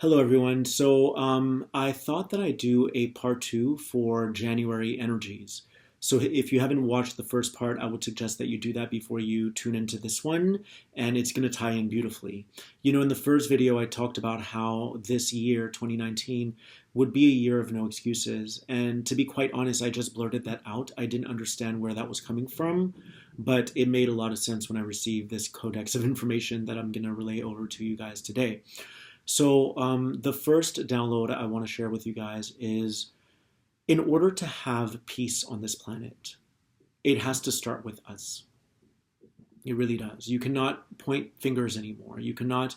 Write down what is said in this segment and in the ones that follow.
Hello, everyone. I thought that I'd do a part two for January energies. So, if you haven't watched the first part, I would suggest that you do that before you tune into this one, and it's going to tie in beautifully. In the first video, I talked about how this year, 2019, would be a year of no excuses. And to be quite honest, I just blurted that out. I didn't understand where that was coming from, but it made a lot of sense when I received this codex of information that I'm going to relay over to you guys today. The first download I want to share with you guys is in order to have peace on this planet, it has to start with us. It really does. You cannot point fingers anymore. You cannot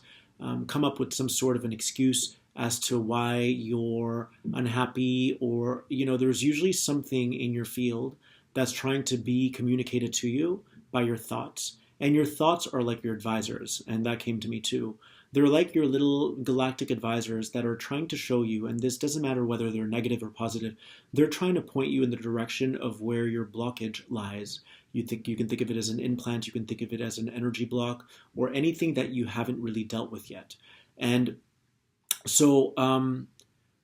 come up with some sort of an excuse as to why you're unhappy, or, there's usually something in your field that's trying to be communicated to you by your thoughts. And your thoughts are like your advisors, and that came to me too. They're like your little galactic advisors that are trying to show you, and this doesn't matter whether they're negative or positive, they're trying to point you in the direction of where your blockage lies. You can think of it as an implant, you can think of it as an energy block, or anything that you haven't really dealt with yet. And so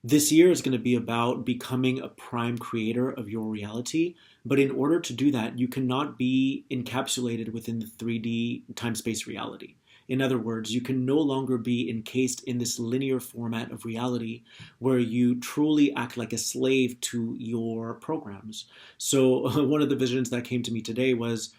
this year is going to be about becoming a prime creator of your reality. But in order to do that, you cannot be encapsulated within the 3D time-space reality. In other words, you can no longer be encased in this linear format of reality where you truly act like a slave to your programs. So one of the visions that came to me today was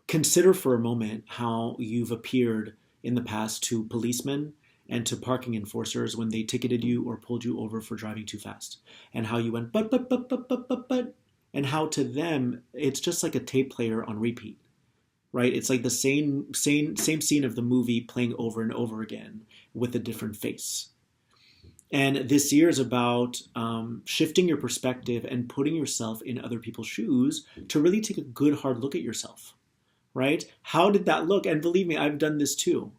consider for a moment how you've appeared in the past to policemen and to parking enforcers when they ticketed you or pulled you over for driving too fast, and how you went but, and how to them it's just like a tape player on repeat, right? It's like the same scene of the movie playing over and over again with a different face. And this year is about shifting your perspective and putting yourself in other people's shoes to really take a good hard look at yourself, right? How did that look? And believe me, I've done this too.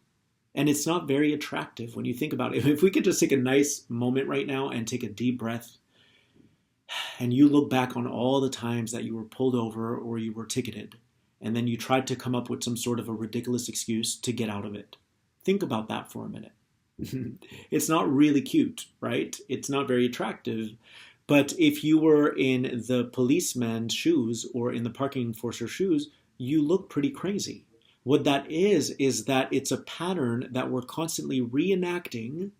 And it's not very attractive when you think about it. If we could just take a nice moment right now and take a deep breath, and you look back on all the times that you were pulled over or you were ticketed, and then you tried to come up with some sort of a ridiculous excuse to get out of it. Think about that for a minute. It's not really cute, right? It's not very attractive. But if you were in the policeman's shoes or in the parking enforcer's shoes, you look pretty crazy. What that is that it's a pattern that we're constantly reenacting,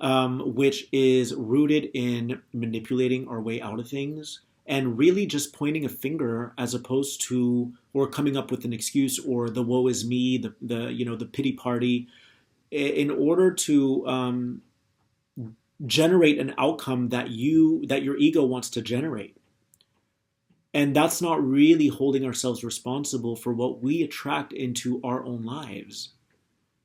which is rooted in manipulating our way out of things and really just pointing a finger as opposed to, or coming up with an excuse or the woe is me, the pity party, in order to generate an outcome that your ego wants to generate. And that's not really holding ourselves responsible for what we attract into our own lives.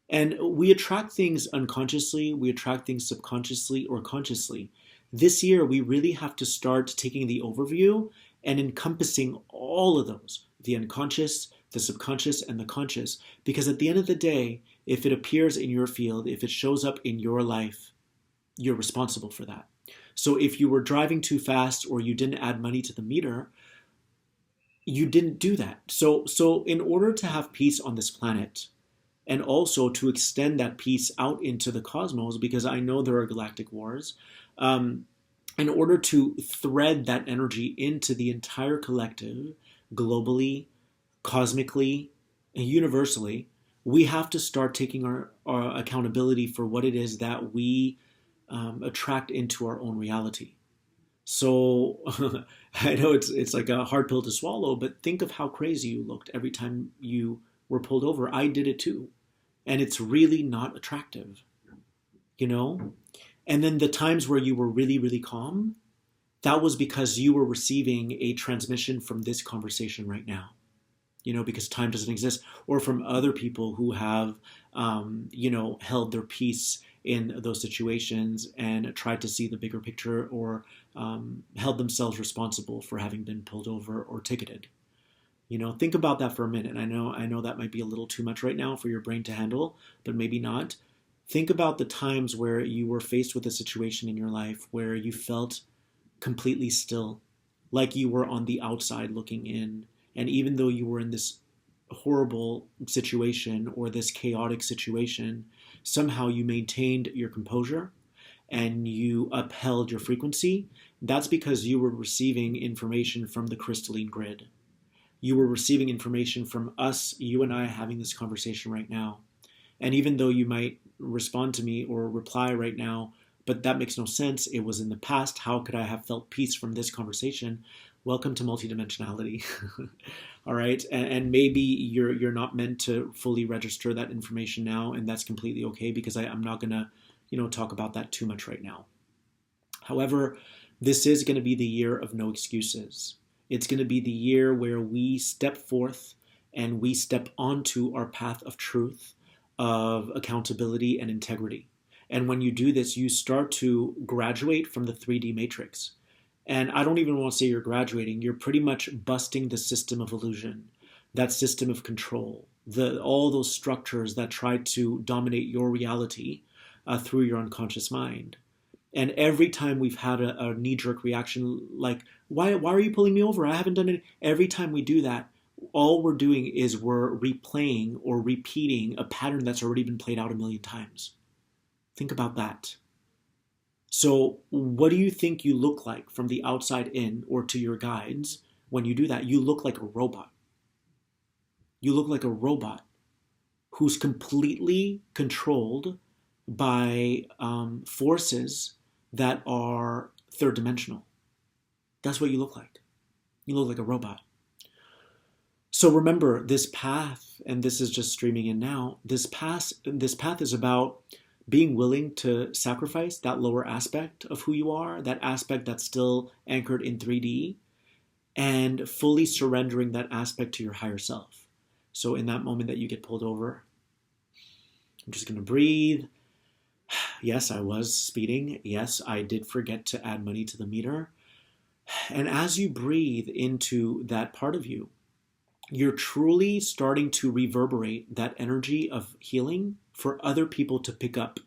And we attract things unconsciously, we attract things subconsciously or consciously. This year, we really have to start taking the overview and encompassing all of those, the unconscious, the subconscious, and the conscious. Because at the end of the day, if it appears in your field, if it shows up in your life, you're responsible for that. So if you were driving too fast or you didn't add money to the meter, you didn't do that. So in order to have peace on this planet, and also to extend that peace out into the cosmos, because I know there are galactic wars, in order to thread that energy into the entire collective, globally, cosmically, and universally, we have to start taking our accountability for what it is that we attract into our own reality. So I know it's like a hard pill to swallow, but think of how crazy you looked every time you were pulled over. I did it too. And it's really not attractive, And then the times where you were really, really calm, that was because you were receiving a transmission from this conversation right now, because time doesn't exist, or from other people who have, held their peace in those situations and tried to see the bigger picture, or held themselves responsible for having been pulled over or ticketed. Think about that for a minute. I know that might be a little too much right now for your brain to handle, but maybe not. Think about the times where you were faced with a situation in your life where you felt completely still, like you were on the outside looking in. And even though you were in this horrible situation or this chaotic situation, somehow you maintained your composure and you upheld your frequency, that's because you were receiving information from the crystalline grid. You were receiving information from us, you and I having this conversation right now. And even though you might respond to me or reply right now, but that makes no sense, it was in the past, how could I have felt peace from this conversation? Welcome to multidimensionality. All right, and maybe you're not meant to fully register that information now, and that's completely okay, because I'm not gonna talk about that too much right now. However, this is going to be the year of no excuses. It's going to be the year where we step forth and we step onto our path of truth, of accountability and integrity. And when you do this, you start to graduate from the 3D matrix. And I don't even want to say you're graduating. You're pretty much busting the system of illusion, that system of control, all those structures that try to dominate your reality through your unconscious mind. And every time we've had a knee-jerk reaction, like, why are you pulling me over? I haven't done it. Every time we do that, all we're doing is we're replaying or repeating a pattern that's already been played out a million times. Think about that. So what do you think you look like from the outside in, or to your guides when you do that? You look like a robot. You look like a robot who's completely controlled by forces that are third dimensional. That's what you look like. You look like a robot. So remember, this path, and this is just streaming in now, this path is about being willing to sacrifice that lower aspect of who you are, that aspect that's still anchored in 3D, and fully surrendering that aspect to your higher self. So in that moment that you get pulled over, I'm just going to breathe. Yes, I was speeding. Yes, I did forget to add money to the meter. And as you breathe into that part of you, you're truly starting to reverberate that energy of healing for other people to pick up.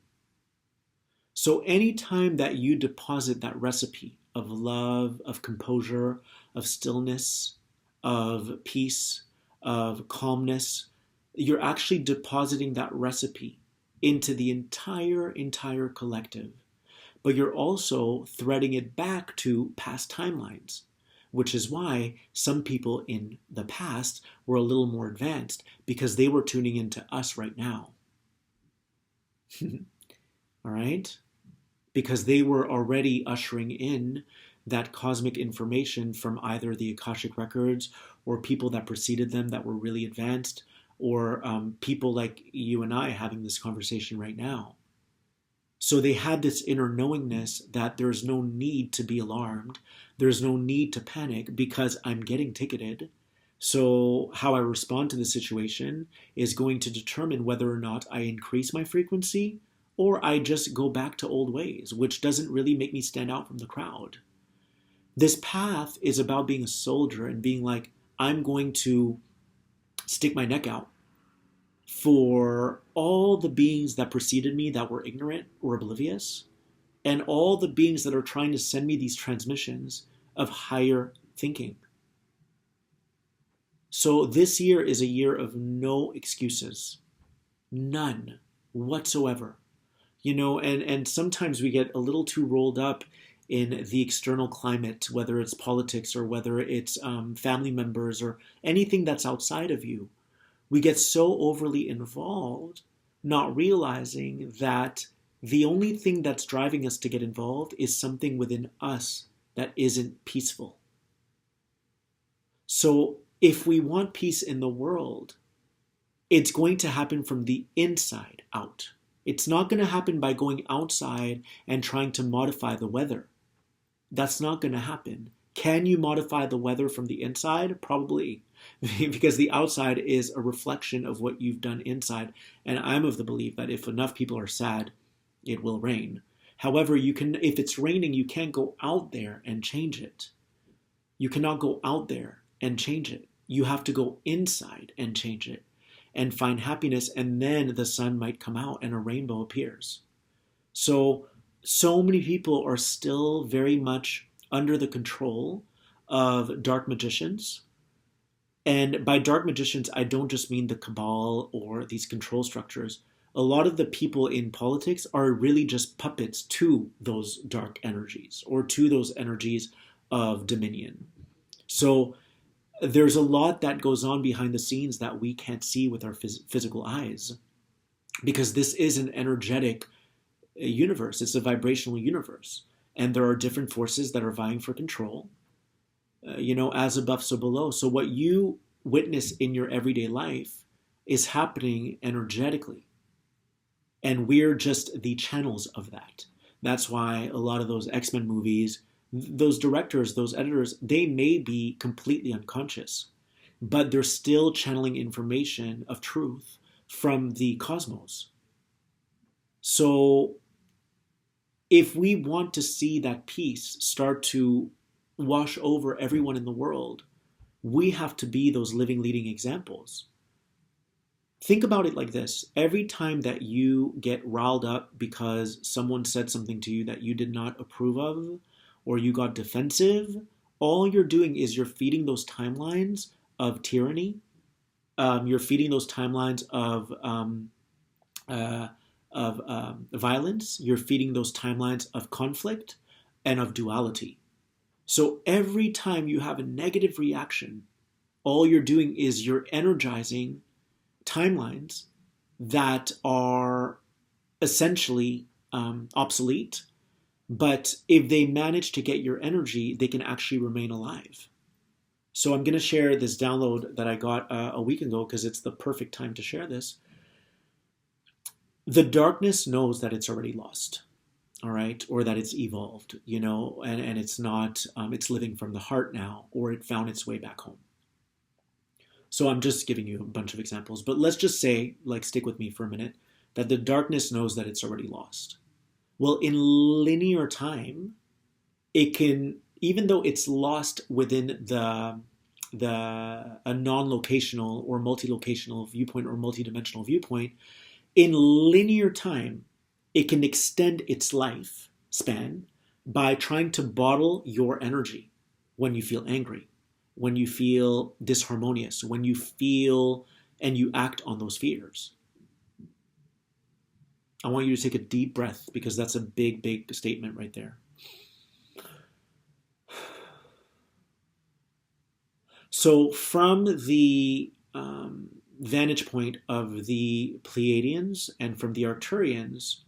So anytime that you deposit that recipe of love, of composure, of stillness, of peace, of calmness, you're actually depositing that recipe into the entire collective. But you're also threading it back to past timelines, which is why some people in the past were a little more advanced, because they were tuning into us right now. All right? Because they were already ushering in that cosmic information from either the Akashic records or people that preceded them that were really advanced, or people like you and I having this conversation right now. So they had this inner knowingness that there's no need to be alarmed. There's no need to panic because I'm getting ticketed. So how I respond to the situation is going to determine whether or not I increase my frequency or I just go back to old ways, which doesn't really make me stand out from the crowd. This path is about being a soldier and being like, I'm going to stick my neck out for all the beings that preceded me that were ignorant or oblivious, and all the beings that are trying to send me these transmissions of higher thinking. So this year is a year of no excuses. None whatsoever. And sometimes we get a little too rolled up in the external climate, whether it's politics or whether it's family members or anything that's outside of you. We get so overly involved, not realizing that the only thing that's driving us to get involved is something within us that isn't peaceful. So if we want peace in the world, it's going to happen from the inside out. It's not going to happen by going outside and trying to modify the weather. That's not going to happen. Can you modify the weather from the inside? Probably, because the outside is a reflection of what you've done inside. And I'm of the belief that if enough people are sad, it will rain. However, if it's raining, you can't go out there and change it. You cannot go out there and change it. You have to go inside and change it and find happiness, and then the sun might come out and a rainbow appears. So many people are still very much under the control of dark magicians. And by dark magicians, I don't just mean the cabal or these control structures. a lot of the people in politics are really just puppets to those dark energies or to those energies of dominion. So there's a lot that goes on behind the scenes that we can't see with our physical eyes, because this is an energetic universe. It's a vibrational universe. And there are different forces that are vying for control, as above, so below. So what you witness in your everyday life is happening energetically. And we're just the channels of that. That's why a lot of those X-Men movies, those directors, those editors, they may be completely unconscious, but they're still channeling information of truth from the cosmos. So if we want to see that peace start to wash over everyone in the world, we have to be those living, leading examples. Think about it like this. Every time that you get riled up because someone said something to you that you did not approve of, or you got defensive, all you're doing is you're feeding those timelines of tyranny. You're feeding those timelines of violence. You're feeding those timelines of conflict and of duality. So every time you have a negative reaction, all you're doing is you're energizing timelines that are essentially obsolete. But if they manage to get your energy, they can actually remain alive. So I'm going to share this download that I got a week ago because it's the perfect time to share this. The darkness knows that it's already lost, all right, or that it's evolved, and it's not, it's living from the heart now, or it found its way back home. So I'm just giving you a bunch of examples, but let's just say, stick with me for a minute, that the darkness knows that it's already lost. Well, in linear time, it can, even though it's lost within a non-locational or multi-locational viewpoint or multi-dimensional viewpoint, in linear time, it can extend its life span by trying to bottle your energy when you feel angry, when you feel disharmonious, when you feel and you act on those fears. I want you to take a deep breath because that's a big, big statement right there. So from the vantage point of the Pleiadians and from the Arcturians,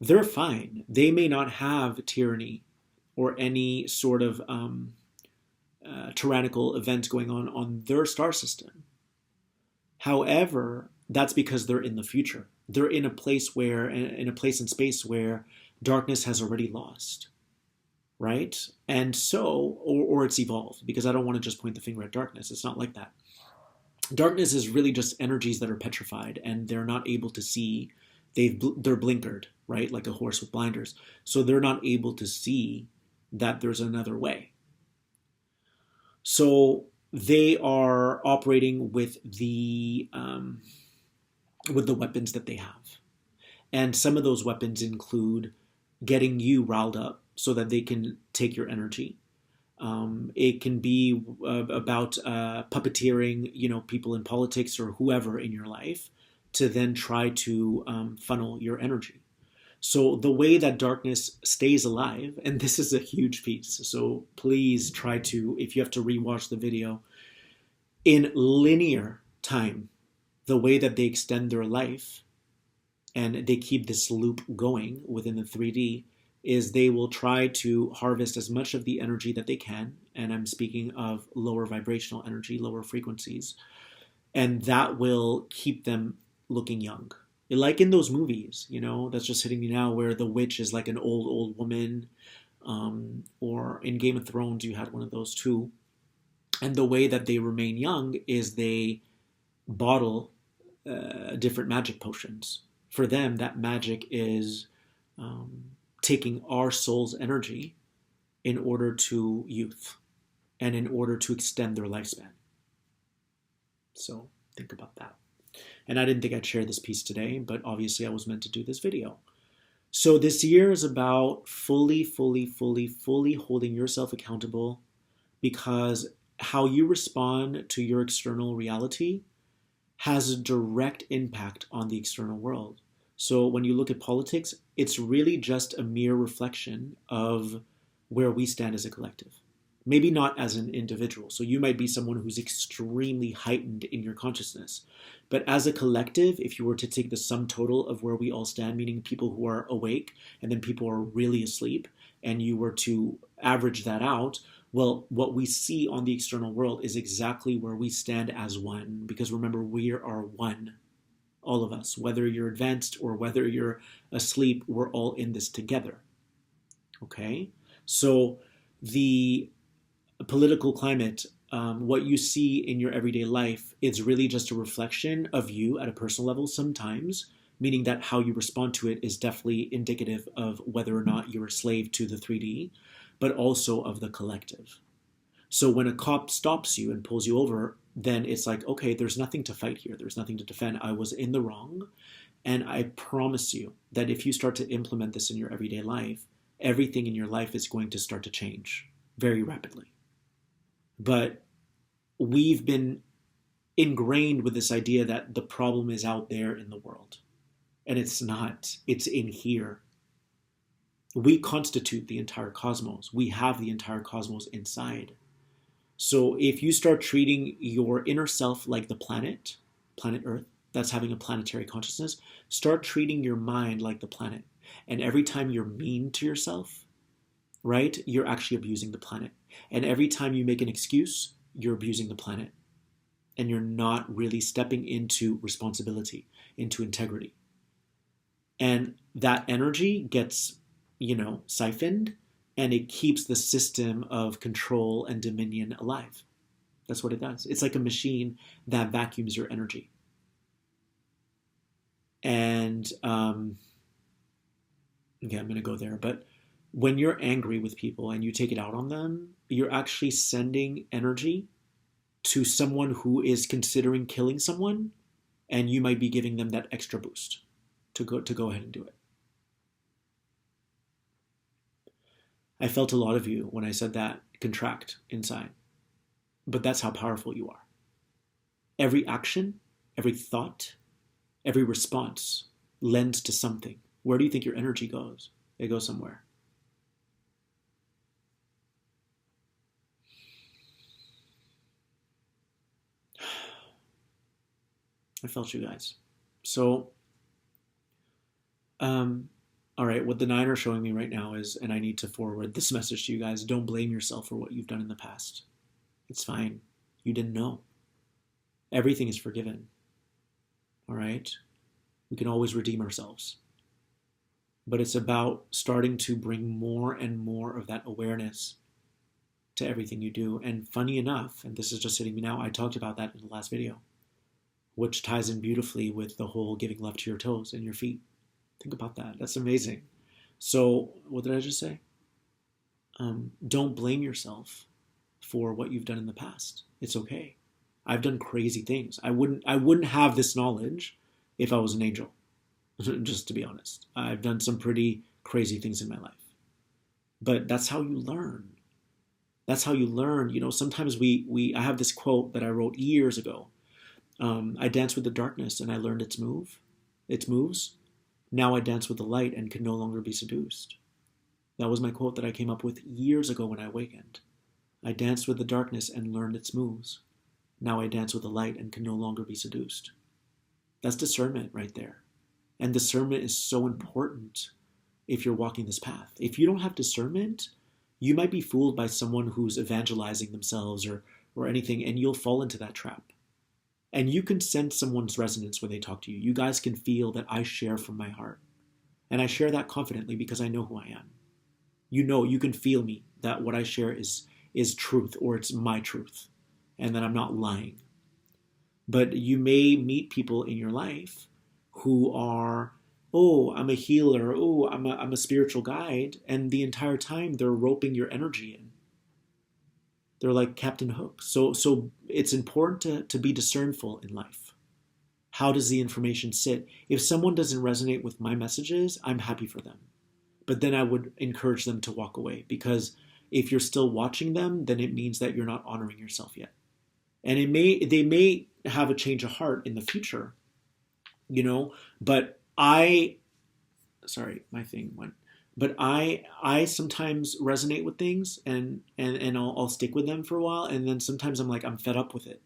they're fine. They may not have tyranny or any sort of tyrannical events going on their star system. However, that's because they're in the future. They're in a place and space where darkness has already lost, right? And so, or it's evolved, because I don't want to just point the finger at darkness. It's not like that. Darkness is really just energies that are petrified and they're not able to see. They're blinkered, right? Like a horse with blinders. So they're not able to see that there's another way. So they are operating with the weapons that they have. And some of those weapons include getting you riled up so that they can take your energy. It can be about puppeteering, people in politics or whoever in your life to then try to funnel your energy. So the way that darkness stays alive, and this is a huge piece, so please try to, if you have to rewatch the video, in linear time, the way that they extend their life and they keep this loop going within the 3D is they will try to harvest as much of the energy that they can, and I'm speaking of lower vibrational energy, lower frequencies, and that will keep them looking young. Like in those movies, that's just hitting me now, where the witch is like an old woman, or in Game of Thrones, you had one of those too. And the way that they remain young is they bottle different magic potions. For them, that magic is taking our soul's energy in order to youth and in order to extend their lifespan. So think about that. And I didn't think I'd share this piece today, but obviously I was meant to do this video. So this year is about fully holding yourself accountable, because how you respond to your external reality has a direct impact on the external world. So when you look at politics, it's really just a mere reflection of where we stand as a collective. Maybe not as an individual. So you might be someone who's extremely heightened in your consciousness. But as a collective, if you were to take the sum total of where we all stand, meaning people who are awake and then people who are really asleep, and you were to average that out, well, what we see on the external world is exactly where we stand as one. Because remember, we are one. All of us, whether you're advanced or whether you're asleep, we're all in this together. Okay? So the political climate, what you see in your everyday life, is really just a reflection of you at a personal level sometimes, meaning that how you respond to it is definitely indicative of whether or not you're a slave to the 3D, but also of the collective. So when a cop stops you and pulls you over, then it's like, okay, there's nothing to fight here. There's nothing to defend. I was in the wrong. And I promise you that if you start to implement this in your everyday life, everything in your life is going to start to change very rapidly. But we've been ingrained with this idea that the problem is out there in the world. And it's not. It's in here. We constitute the entire cosmos. We have the entire cosmos inside. So if you start treating your inner self like the planet Earth, that's having a planetary consciousness, start treating your mind like the planet. And every time you're mean to yourself, right, you're actually abusing the planet. And every time you make an excuse, you're abusing the planet. And you're not really stepping into responsibility, into integrity. And that energy gets, siphoned, and it keeps the system of control and dominion alive. That's what it does. It's like a machine that vacuums your energy. And, I'm going to go there, but when you're angry with people and you take it out on them, you're actually sending energy to someone who is considering killing someone, and you might be giving them that extra boost to go ahead and do it. I felt a lot of you when I said that contract inside. But that's how powerful you are. Every action, every thought, every response lends to something. Where do you think your energy goes? It goes somewhere. I felt you guys. So, all right, what the 9 are showing me right now is, and I need to forward this message to you guys, don't blame yourself for what you've done in the past. It's fine. You didn't know. Everything is forgiven. All right? We can always redeem ourselves. But it's about starting to bring more and more of that awareness to everything you do. And funny enough, and this is just hitting me now, I talked about that in the last video, which ties in beautifully with the whole giving love to your toes and your feet. Think about that. That's amazing. So, what did I just say? Don't blame yourself for what you've done in the past. It's okay. I've done crazy things. I wouldn't have this knowledge if I was an angel. Just to be honest. I've done some pretty crazy things in my life. But that's how you learn. That's how you learn. Sometimes I have this quote that I wrote years ago. I danced with the darkness and I learned its moves. Now I dance with the light and can no longer be seduced. That was my quote that I came up with years ago when I awakened. I danced with the darkness and learned its moves. Now I dance with the light and can no longer be seduced. That's discernment right there. And discernment is so important if you're walking this path. If you don't have discernment, you might be fooled by someone who's evangelizing themselves or anything, and you'll fall into that trap. And you can sense someone's resonance when they talk to you. You guys can feel that I share from my heart. And I share that confidently because I know who I am. You can feel me, that what I share is truth, or it's my truth, and that I'm not lying. But you may meet people in your life who are, oh, I'm a healer, oh, I'm a spiritual guide, and the entire time they're roping your energy in. They're like Captain Hook. So it's important to be discernful in life. How does the information sit? If someone doesn't resonate with my messages, I'm happy for them. But then I would encourage them to walk away, because if you're still watching them, then it means that you're not honoring yourself yet. And they may have a change of heart in the future, but I sorry, my thing went. But I sometimes resonate with things, and I'll stick with them for a while, and then sometimes I'm like I'm fed up with it,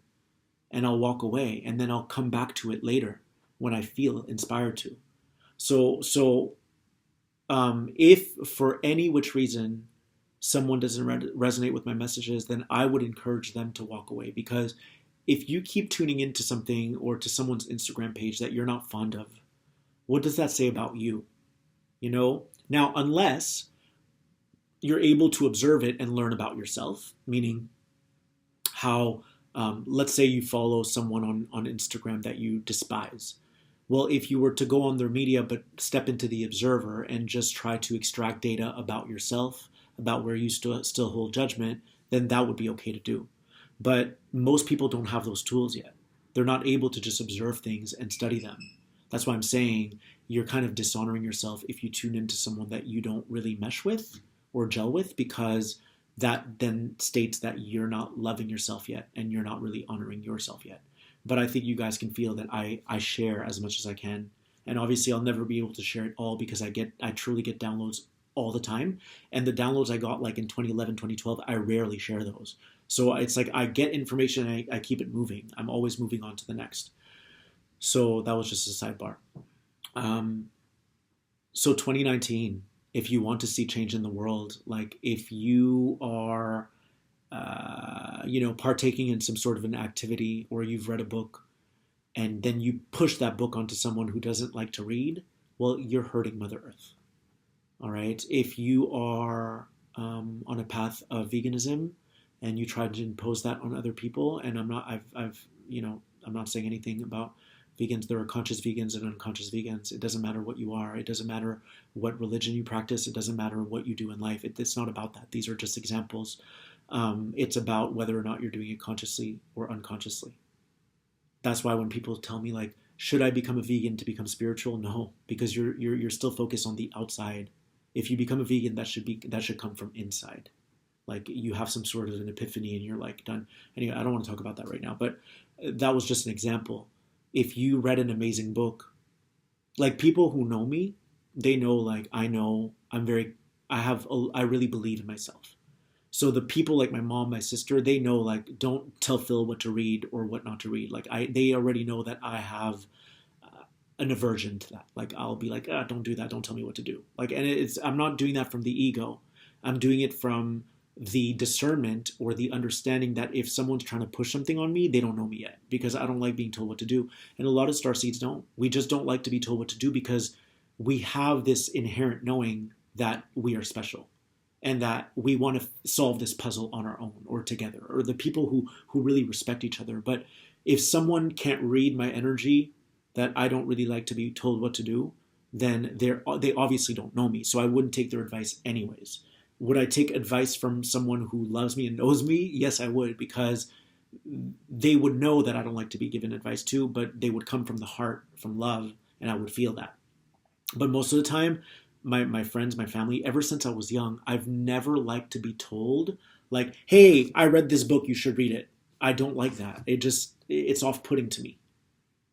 and I'll walk away, and then I'll come back to it later when I feel inspired to. So if for any which reason someone doesn't resonate with my messages, then I would encourage them to walk away, because if you keep tuning into something or to someone's Instagram page that you're not fond of, what does that say about you? You know? Now, unless you're able to observe it and learn about yourself, meaning how, let's say you follow someone on Instagram that you despise. Well, if you were to go on their media but step into the observer and just try to extract data about yourself, about where you still hold judgment, then that would be okay to do. But most people don't have those tools yet. They're not able to just observe things and study them. That's why I'm saying you're kind of dishonoring yourself if you tune into someone that you don't really mesh with or gel with, because that then states that you're not loving yourself yet and you're not really honoring yourself yet. But I think you guys can feel that I share as much as I can. And obviously I'll never be able to share it all, because I truly get downloads all the time. And the downloads I got like in 2011, 2012, I rarely share those. So it's like I get information and I keep it moving. I'm always moving on to the next. So that was just a sidebar. So 2019, if you want to see change in the world, like if you are, partaking in some sort of an activity, or you've read a book and then you push that book onto someone who doesn't like to read, well, you're hurting Mother Earth. All right. If you are on a path of veganism and you try to impose that on other people, and I'm not saying anything about vegans. There are conscious vegans and unconscious vegans. It doesn't matter what you are. It doesn't matter what religion you practice. It doesn't matter what you do in life. It's not about that. These are just examples. It's about whether or not you're doing it consciously or unconsciously. That's why when people tell me like, should I become a vegan to become spiritual? No, because you're still focused on the outside. If you become a vegan, that should come from inside. Like you have some sort of an epiphany and you're like done. Anyway, I don't want to talk about that right now, but that was just an example. If you read an amazing book, like people who know me, they know like I really believe in myself. So the people like my mom, my sister, they know like don't tell Phil what to read or what not to read. Like they already know that I have an aversion to that. Like I'll be like, don't do that. Don't tell me what to do. Like, and I'm not doing that from the ego. I'm doing it from the discernment or the understanding that if someone's trying to push something on me, they don't know me yet, because I don't like being told what to do. And a lot of starseeds don't. We just don't like to be told what to do because we have this inherent knowing that we are special and that we want to solve this puzzle on our own or together, or the people who really respect each other. But if someone can't read my energy, that I don't really like to be told what to do, then they obviously don't know me. So I wouldn't take their advice anyways. Would I take advice from someone who loves me and knows me? Yes, I would, because they would know that I don't like to be given advice too, but they would come from the heart, from love, and I would feel that. But most of the time, my friends, my family, ever since I was young, I've never liked to be told, like, hey, I read this book, you should read it. I don't like that. It's off-putting to me.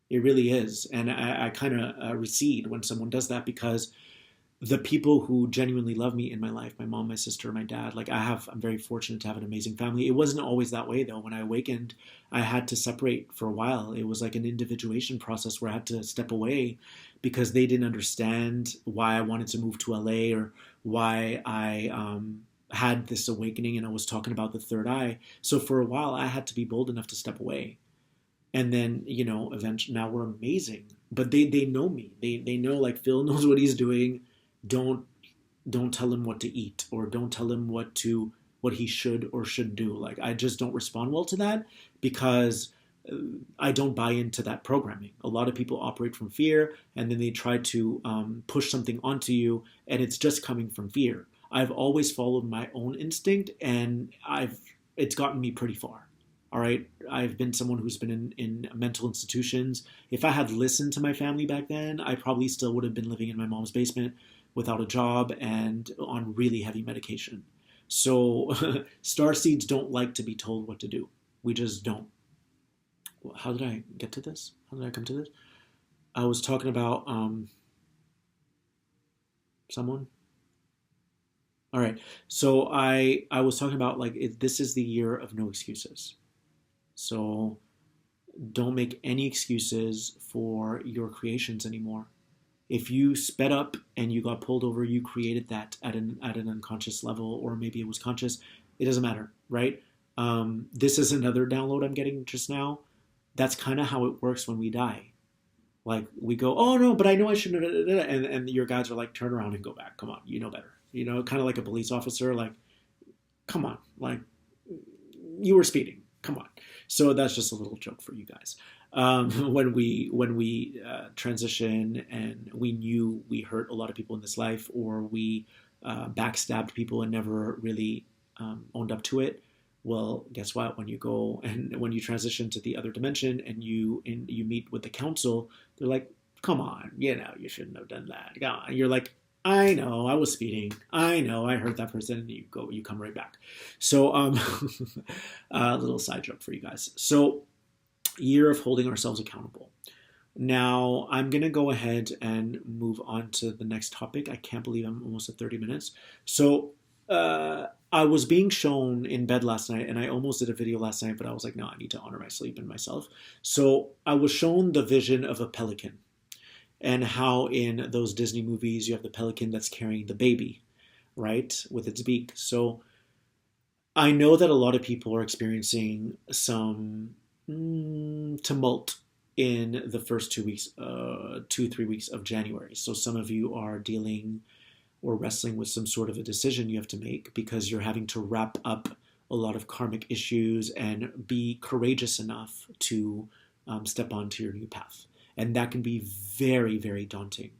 It really is. And I kind of recede when someone does that, because the people who genuinely love me in my life, my mom, my sister, my dad, like I'm very fortunate to have an amazing family. It wasn't always that way though. When I awakened, I had to separate for a while. It was like an individuation process where I had to step away because they didn't understand why I wanted to move to LA or why I had this awakening, and I was talking about the third eye. So for a while I had to be bold enough to step away. And then, eventually now we're amazing, but they know me. They know like Phil knows what he's doing. Don't tell him what to eat, or don't tell him what he should or shouldn't do. Like I just don't respond well to that, because I don't buy into that programming. A lot of people operate from fear, and then they try to push something onto you, and it's just coming from fear. I've always followed my own instinct, and it's gotten me pretty far. All right, I've been someone who's been in mental institutions. If I had listened to my family back then, I probably still would have been living in my mom's basement without a job and on really heavy medication. So starseeds don't like to be told what to do. We just don't. How did I get to this? How did I come to this? I was talking about Someone? All right. So I was talking about like this is the year of no excuses. So don't make any excuses for your creations anymore. If you sped up and you got pulled over, you created that at an unconscious level, or maybe it was conscious. It doesn't matter, right? This is another download I'm getting just now. That's kind of how it works when we die. Like we go, oh no, but I know I shouldn't, and your guides are like, turn around and go back. Come on, you know better. You know, kind of like a police officer, like, come on, like you were speeding. Come on. So that's just a little joke for you guys. When we transition and we knew we hurt a lot of people in this life, or we backstabbed people and never really owned up to it. Well, guess what? When you go and when you transition to the other dimension and you meet with the council, they're like, "Come on, you know, you shouldn't have done that." And you're like, "I know, I was speeding. I know, I hurt that person." And you come right back. So, a little side joke for you guys. So, year of holding ourselves accountable. Now, I'm going to go ahead and move on to the next topic. I can't believe I'm almost at 30 minutes. So, I was being shown in bed last night, and I almost did a video last night, but I was like, no, I need to honor my sleep and myself. So, I was shown the vision of a pelican, and how in those Disney movies you have the pelican that's carrying the baby, right, with its beak. So, I know that a lot of people are experiencing some tumult in the first 2 weeks, 2, 3 weeks of January. So some of you are dealing or wrestling with some sort of a decision you have to make because you're having to wrap up a lot of karmic issues and be courageous enough to step onto your new path. And that can be very, very daunting.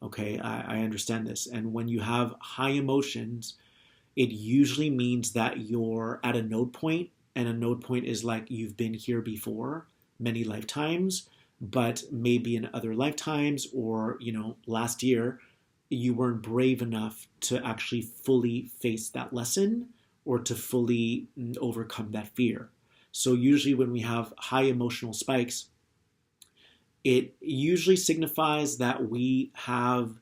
Okay, I understand this. And when you have high emotions, it usually means that you're at a node point, and a node point is like you've been here before many lifetimes, but maybe in other lifetimes, or last year you weren't brave enough to actually fully face that lesson or to fully overcome that fear. So usually when we have high emotional spikes, it usually signifies that we have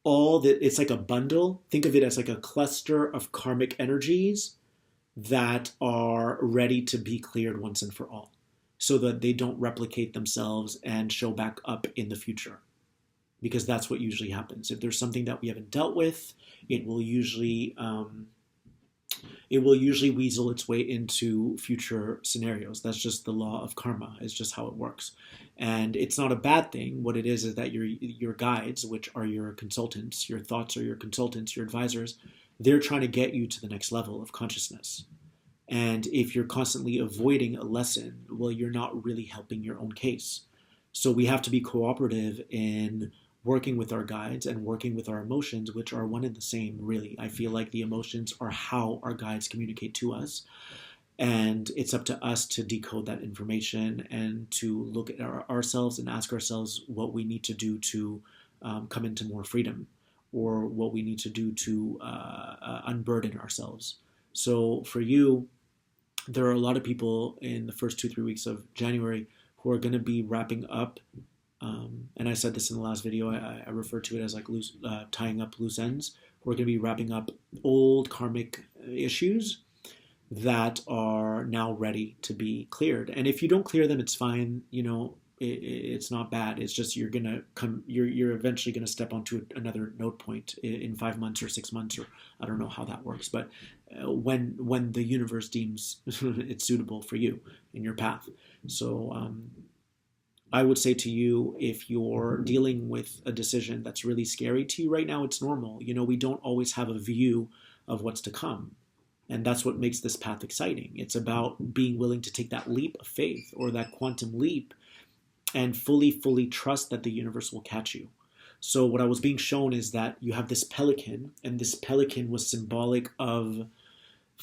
it's like a bundle. Think of it as like a cluster of karmic energies that are ready to be cleared once and for all, so that they don't replicate themselves and show back up in the future. Because that's what usually happens. If there's something that we haven't dealt with, it will usually weasel its way into future scenarios. That's just the law of karma. It's just how it works. And it's not a bad thing. What it is that your guides, which are your consultants, your thoughts are your consultants, your advisors, they're trying to get you to the next level of consciousness. And if you're constantly avoiding a lesson, well, you're not really helping your own case. So we have to be cooperative in working with our guides and working with our emotions, which are one and the same, really. I feel like the emotions are how our guides communicate to us. And it's up to us to decode that information and to look at ourselves and ask ourselves what we need to do to come into more freedom, or what we need to do to unburden ourselves. So for you, there are a lot of people in the first 2, 3 weeks of January who are going to be wrapping up. And I said this in the last video, I referred to it as like tying up loose ends. We're going to be wrapping up old karmic issues that are now ready to be cleared. And if you don't clear them, it's fine. It's not bad. It's just you're eventually going to step onto another node point in 5 months or 6 months, or I don't know how that works. But when the universe deems it's suitable for you in your path. So I would say to you, if you're dealing with a decision that's really scary to you right now, it's normal. We don't always have a view of what's to come. And that's what makes this path exciting. It's about being willing to take that leap of faith, or that quantum leap, and fully trust that the universe will catch you. So what I was being shown is that you have this pelican, and this pelican was symbolic of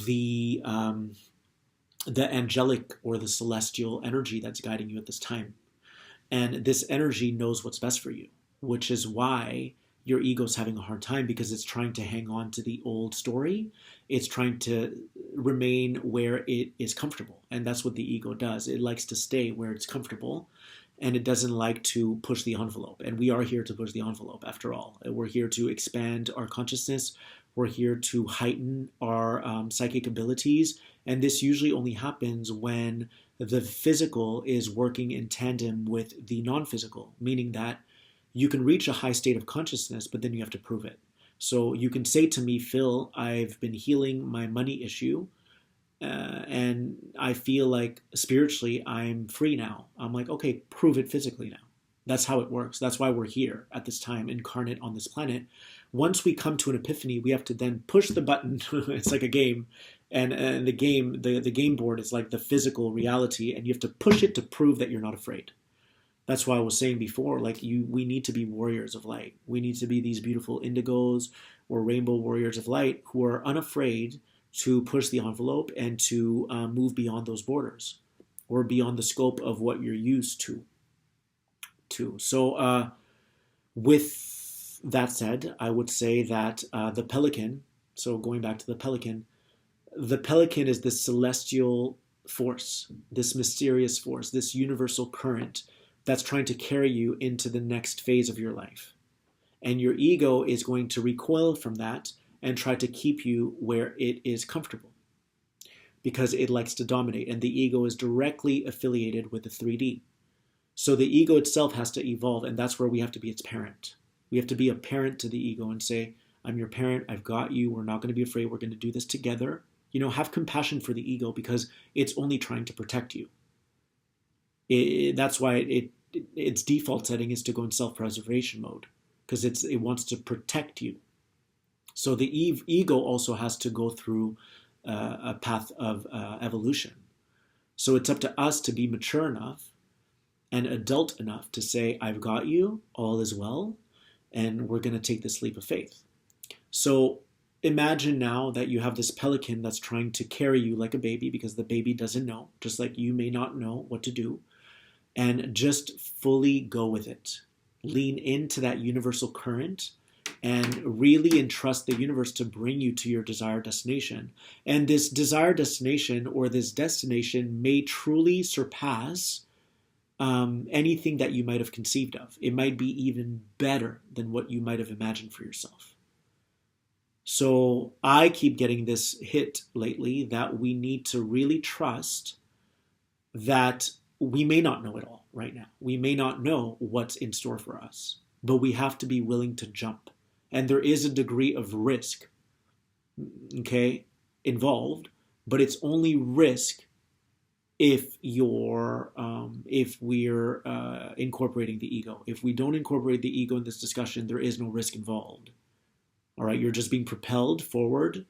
the angelic or the celestial energy that's guiding you at this time. And this energy knows what's best for you, which is why your ego's having a hard time, because it's trying to hang on to the old story. It's trying to remain where it is comfortable. And that's what the ego does. It likes to stay where it's comfortable. and it doesn't like to push the envelope. And we are here to push the envelope, after all. We're here to expand our consciousness. We're here to heighten our psychic abilities. And this usually only happens when the physical is working in tandem with the non-physical, meaning that you can reach a high state of consciousness, but then you have to prove it. So you can say to me, Phil, I've been healing my money issue, and I feel like spiritually I'm free now. I'm like, okay, prove it physically now. That's how it works. That's why we're here at this time, incarnate on this planet. Once we come to an epiphany, we have to then push the button. It's like a game, and the game board is like the physical reality, and you have to push it to prove that you're not afraid. That's why I was saying before, like we need to be warriors of light. We need to be these beautiful indigos or rainbow warriors of light who are unafraid to push the envelope and to move beyond those borders or beyond the scope of what you're used to. So with that said, I would say that the Pelican, so going back to the Pelican is this celestial force, this mysterious force, this universal current that's trying to carry you into the next phase of your life. And your ego is going to recoil from that and try to keep you where it is comfortable because it likes to dominate. And the ego is directly affiliated with the 3D. So the ego itself has to evolve, and that's where we have to be its parent. We have to be a parent to the ego and say, I'm your parent, I've got you, we're not going to be afraid, we're going to do this together. Have compassion for the ego because it's only trying to protect you. That's why its default setting is to go in self-preservation mode because it wants to protect you. So the ego also has to go through a path of evolution. So it's up to us to be mature enough and adult enough to say, I've got you, all is well, and we're going to take this leap of faith. So imagine now that you have this pelican that's trying to carry you like a baby because the baby doesn't know, just like you may not know what to do, and just fully go with it. Lean into that universal current and really entrust the universe to bring you to your desired destination. And this desired destination or this destination may truly surpass anything that you might have conceived of. It might be even better than what you might have imagined for yourself. So I keep getting this hit lately that we need to really trust that we may not know it all right now. We may not know what's in store for us, but we have to be willing to jump. And there is a degree of risk, involved, but it's only risk if we're incorporating the ego. If we don't incorporate the ego in this discussion, there is no risk involved. All right, you're just being propelled forward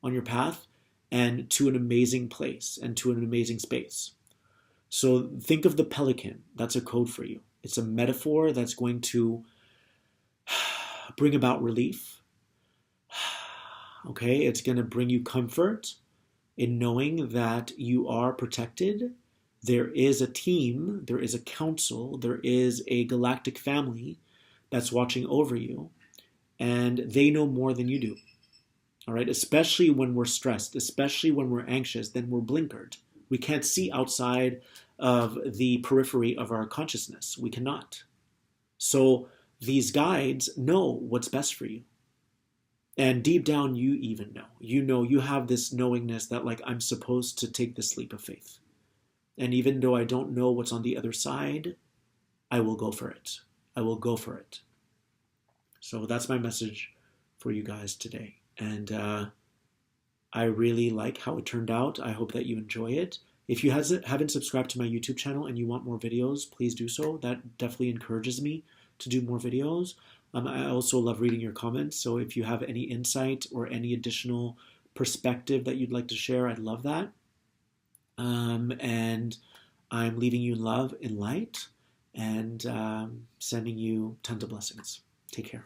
on your path and to an amazing place and to an amazing space. So think of the pelican. That's a code for you. It's a metaphor that's going to bring about relief. Okay, it's going to bring you comfort in knowing that you are protected. There is a team, there is a council, there is a galactic family that's watching over you, and they know more than you do. All right, especially when we're stressed, especially when we're anxious, then we're blinkered. We can't see outside of the periphery of our consciousness. We cannot. So these guides know what's best for you. And deep down, you even know. You have this knowingness that, like, I'm supposed to take this leap of faith. And even though I don't know what's on the other side, I will go for it. I will go for it. So that's my message for you guys today. And I really like how it turned out. I hope that you enjoy it. If you haven't subscribed to my YouTube channel and you want more videos, please do so. That definitely encourages me to do more videos. I also love reading your comments. So if you have any insight or any additional perspective that you'd like to share, I'd love that. And I'm leaving you in love, in light, and sending you tons of blessings. Take care.